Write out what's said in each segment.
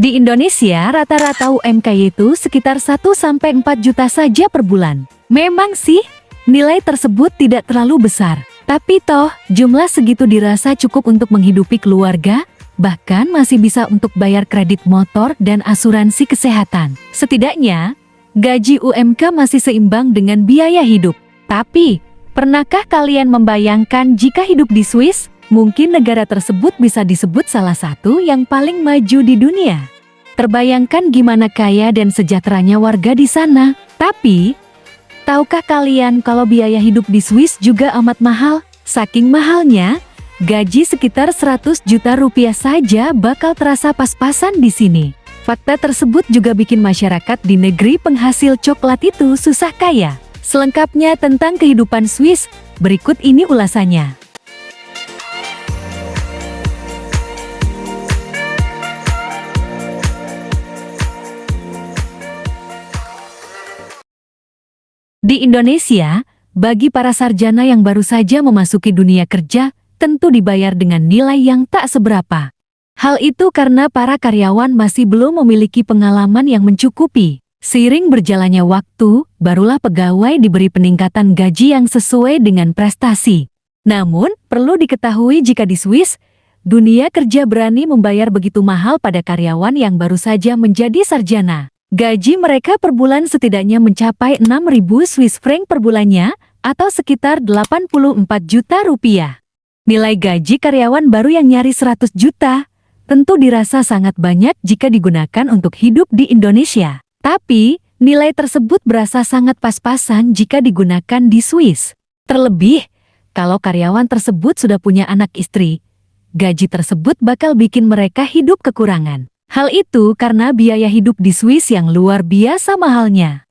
Di Indonesia, rata-rata UMK itu sekitar 1-4 juta saja per bulan. Memang sih, nilai tersebut tidak terlalu besar. Tapi toh, jumlah segitu dirasa cukup untuk menghidupi keluarga, bahkan masih bisa untuk bayar kredit motor dan asuransi kesehatan. Setidaknya, gaji UMK masih seimbang dengan biaya hidup. Tapi, pernahkah kalian membayangkan jika hidup di Swiss? Mungkin negara tersebut bisa disebut salah satu yang paling maju di dunia. Terbayangkan gimana kaya dan sejahteranya warga di sana. Tapi, tahukah kalian kalau biaya hidup di Swiss juga amat mahal? Saking mahalnya, gaji sekitar 100 juta rupiah saja bakal terasa pas-pasan di sini. Fakta tersebut juga bikin masyarakat di negeri penghasil coklat itu susah kaya. Selengkapnya tentang kehidupan Swiss, berikut ini ulasannya. Di Indonesia, bagi para sarjana yang baru saja memasuki dunia kerja, tentu dibayar dengan nilai yang tak seberapa. Hal itu karena para karyawan masih belum memiliki pengalaman yang mencukupi. Seiring berjalannya waktu, barulah pegawai diberi peningkatan gaji yang sesuai dengan prestasi. Namun, perlu diketahui jika di Swiss, dunia kerja berani membayar begitu mahal pada karyawan yang baru saja menjadi sarjana. Gaji mereka per bulan setidaknya mencapai 6.000 Swiss franc per bulannya, atau sekitar 84 juta rupiah. Nilai gaji karyawan baru yang nyaris 100 juta, tentu dirasa sangat banyak jika digunakan untuk hidup di Indonesia. Tapi, nilai tersebut berasa sangat pas-pasan jika digunakan di Swiss. Terlebih, kalau karyawan tersebut sudah punya anak istri, gaji tersebut bakal bikin mereka hidup kekurangan. Hal itu karena biaya hidup di Swiss yang luar biasa mahalnya.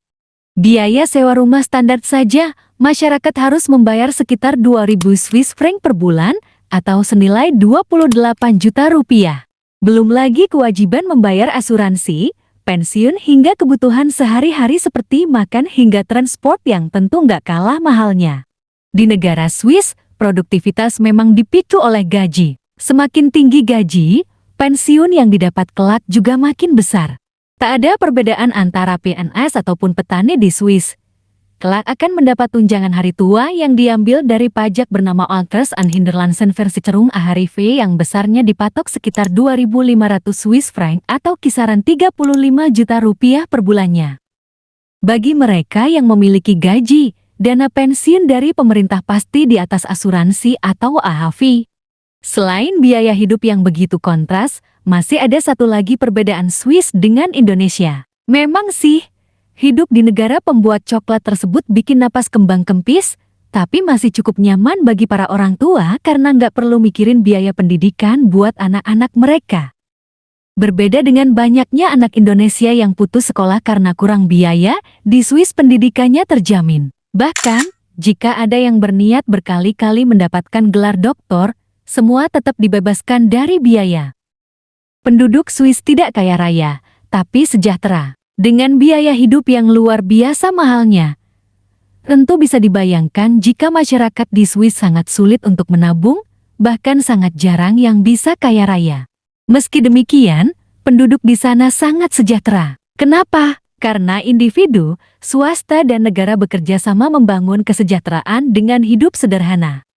Biaya sewa rumah standar saja, masyarakat harus membayar sekitar 2.000 Swiss franc per bulan atau senilai 28 juta rupiah. Belum lagi kewajiban membayar asuransi, pensiun hingga kebutuhan sehari-hari seperti makan hingga transport yang tentu nggak kalah mahalnya. Di negara Swiss, produktivitas memang dipicu oleh gaji. Semakin tinggi gaji, pensiun yang didapat kelak juga makin besar. Tak ada perbedaan antara PNS ataupun petani di Swiss. Kelak akan mendapat tunjangan hari tua yang diambil dari pajak bernama Alters and Hinterlandsen versi Cerung AHRV yang besarnya dipatok sekitar 2.500 Swiss franc atau kisaran 35 juta rupiah per bulannya. Bagi mereka yang memiliki gaji, dana pensiun dari pemerintah pasti di atas asuransi atau AHV. Selain biaya hidup yang begitu kontras, masih ada satu lagi perbedaan Swiss dengan Indonesia. Memang sih, hidup di negara pembuat coklat tersebut bikin napas kembang kempis, tapi masih cukup nyaman bagi para orang tua karena nggak perlu mikirin biaya pendidikan buat anak-anak mereka. Berbeda dengan banyaknya anak Indonesia yang putus sekolah karena kurang biaya, di Swiss pendidikannya terjamin. Bahkan, jika ada yang berniat berkali-kali mendapatkan gelar doktor, semua tetap dibebaskan dari biaya. Penduduk Swiss tidak kaya raya, tapi sejahtera. Dengan biaya hidup yang luar biasa mahalnya, tentu bisa dibayangkan jika masyarakat di Swiss sangat sulit untuk menabung, bahkan sangat jarang yang bisa kaya raya. Meski demikian, penduduk di sana sangat sejahtera. Kenapa? Karena individu, swasta dan negara bekerja sama membangun kesejahteraan dengan hidup sederhana.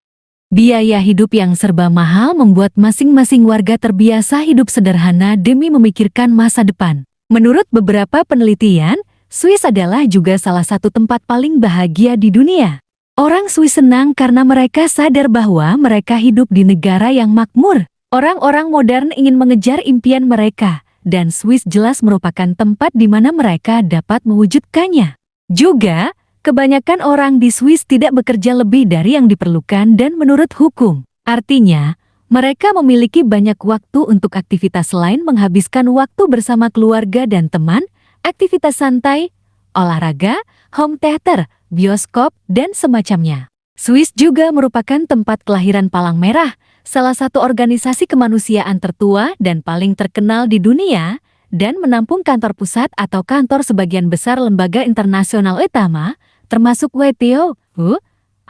Biaya hidup yang serba mahal membuat masing-masing warga terbiasa hidup sederhana demi memikirkan masa depan. Menurut beberapa penelitian, Swiss adalah juga salah satu tempat paling bahagia di dunia. Orang Swiss senang karena mereka sadar bahwa mereka hidup di negara yang makmur. Orang-orang modern ingin mengejar impian mereka, dan Swiss jelas merupakan tempat di mana mereka dapat mewujudkannya. Juga, kebanyakan orang di Swiss tidak bekerja lebih dari yang diperlukan dan menurut hukum. Artinya, mereka memiliki banyak waktu untuk aktivitas lain menghabiskan waktu bersama keluarga dan teman, aktivitas santai, olahraga, home theater, bioskop, dan semacamnya. Swiss juga merupakan tempat kelahiran Palang Merah, salah satu organisasi kemanusiaan tertua dan paling terkenal di dunia, dan menampung kantor pusat atau kantor sebagian besar lembaga internasional utama, termasuk WTO,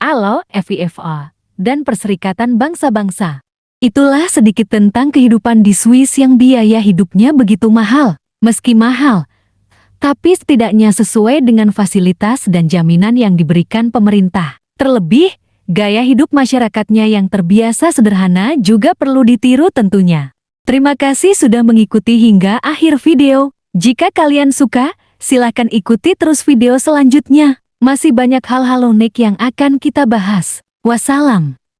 ILO, FIFA, dan Perserikatan Bangsa-Bangsa. Itulah sedikit tentang kehidupan di Swiss yang biaya hidupnya begitu mahal. Meski mahal, tapi setidaknya sesuai dengan fasilitas dan jaminan yang diberikan pemerintah. Terlebih, gaya hidup masyarakatnya yang terbiasa sederhana juga perlu ditiru tentunya. Terima kasih sudah mengikuti hingga akhir video. Jika kalian suka, silakan ikuti terus video selanjutnya. Masih banyak hal-hal unik yang akan kita bahas. Wassalam.